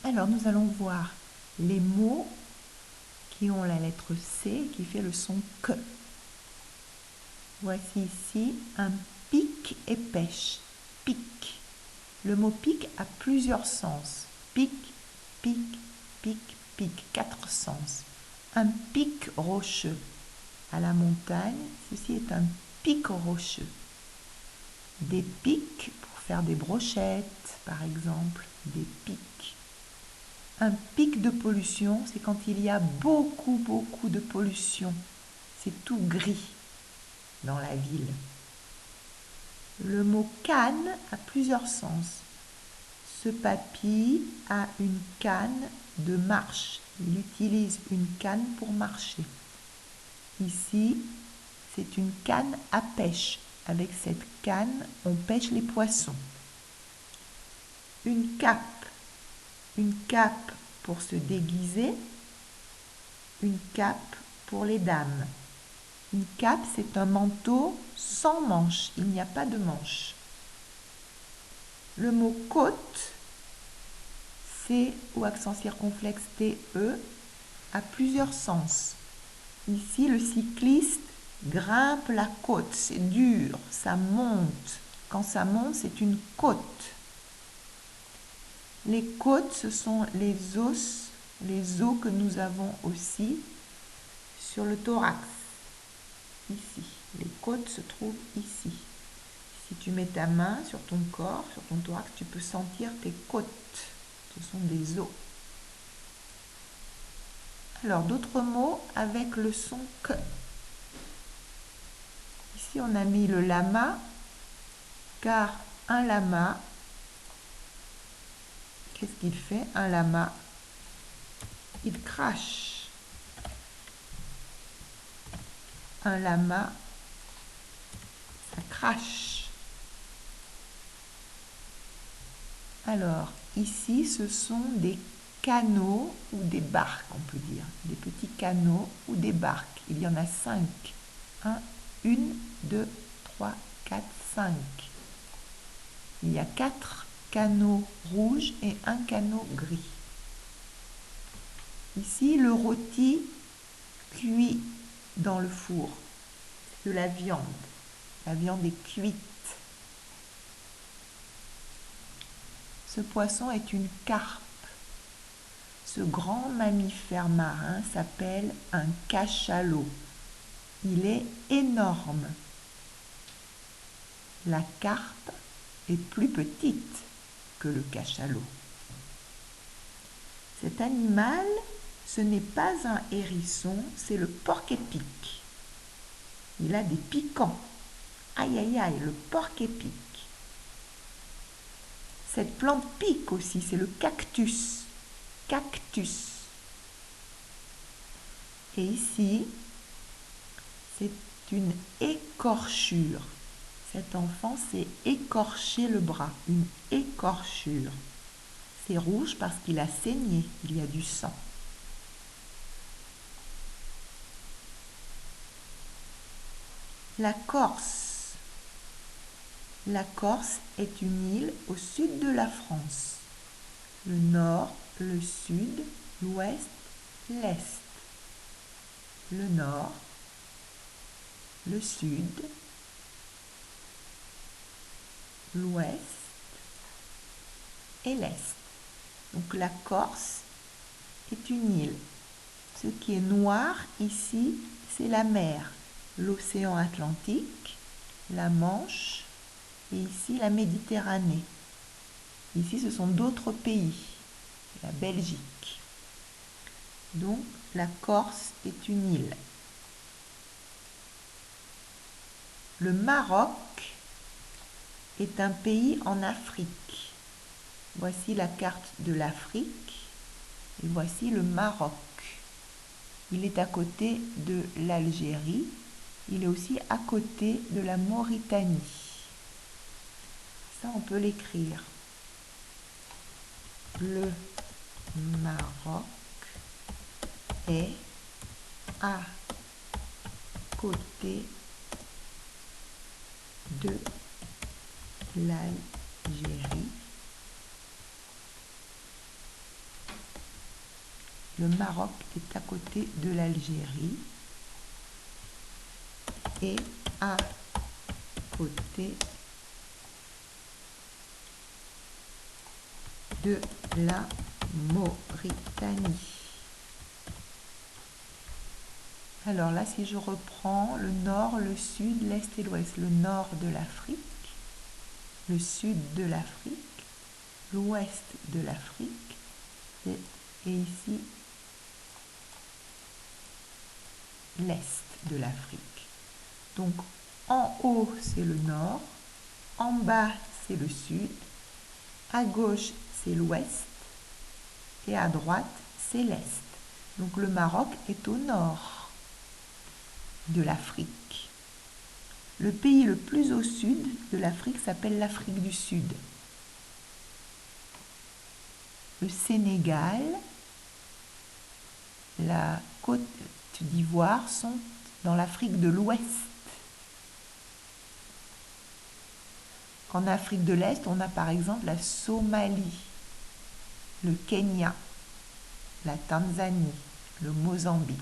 Alors, nous allons voir les mots qui ont la lettre C qui fait le son que. Voici ici un pic et pêche. Pic. Le mot pic a plusieurs sens. Pic, pic, pic, pic. 4 sens. Un pic rocheux. À la montagne, ceci est un pic rocheux. Des pics pour faire des brochettes, par exemple. Des pics. Un pic de pollution, c'est quand il y a beaucoup de pollution. C'est tout gris dans la ville. Le mot canne a plusieurs sens. Ce papy a une canne de marche. Il utilise une canne pour marcher. Ici, c'est une canne à pêche. Avec cette canne, on pêche les poissons. Une cape. Une cape pour se déguiser. Une cape pour les dames. Une cape, c'est un manteau sans manches. Il n'y a pas de manches. Le mot côte, C ou accent circonflexe TE, a plusieurs sens. Ici, le cycliste grimpe la côte. C'est dur, ça monte. Quand ça monte, c'est une côte. Les côtes, ce sont les os que nous avons aussi sur le thorax. Ici, les côtes se trouvent ici. Si tu mets ta main sur ton corps, sur ton thorax, tu peux sentir tes côtes. Ce sont des os. Alors, d'autres mots avec le son que. Ici, on a mis le lama, car un lama, qu'est-ce qu'il fait? Un lama, il crache. Un lama, ça crache. Alors, ici, ce sont des canots ou des barques, on peut dire. Des petits canots ou des barques. Il y en a 5. 1, 2, 3, 4, 5. Il y a 4 canots rouges et un canot gris. Ici, le rôti cuit dans le four. De la viande. La viande est cuite. Ce poisson est une carpe. Ce grand mammifère marin s'appelle un cachalot. Il est énorme. La carpe est plus petite que le cachalot. Cet animal, ce n'est pas un hérisson, c'est le porc-épic. Il a des piquants. Aïe, aïe, aïe, le porc-épic. Cette plante pique aussi, c'est le cactus. Cactus. Et ici, c'est une écorchure. Cet enfant s'est écorché le bras, une écorchure. C'est rouge parce qu'il a saigné, il y a du sang. La Corse. La Corse est une île au sud de la France. Le nord, le sud, l'ouest, l'est. Le nord, le sud, l'ouest et l'est. Donc la Corse est une île. Ce qui est noir ici, c'est la mer, l'océan Atlantique, la Manche et ici la Méditerranée. Ici, ce sont d'autres pays, la Belgique. Donc, la Corse est une île. Le Maroc est un pays en Afrique. Voici la carte de l'Afrique et voici le Maroc. Il est à côté de l'Algérie. Il est aussi à côté de la Mauritanie. Ça, on peut l'écrire. Le Maroc est à côté de l'Algérie Le Maroc est à côté de l'Algérie et à côté de la Mauritanie. Alors là, si je reprends le nord, le sud, l'est et l'ouest, le nord de l'Afrique, le sud de l'Afrique, l'ouest de l'Afrique et ici l'est de l'Afrique. Donc en haut c'est le nord, en bas c'est le sud, à gauche c'est l'ouest et à droite c'est l'est. Donc le Maroc est au nord de l'Afrique. Le pays le plus au sud de l'Afrique s'appelle l'Afrique du Sud. Le Sénégal, la Côte d'Ivoire sont dans l'Afrique de l'Ouest. En Afrique de l'Est, on a par exemple la Somalie, le Kenya, la Tanzanie, le Mozambique.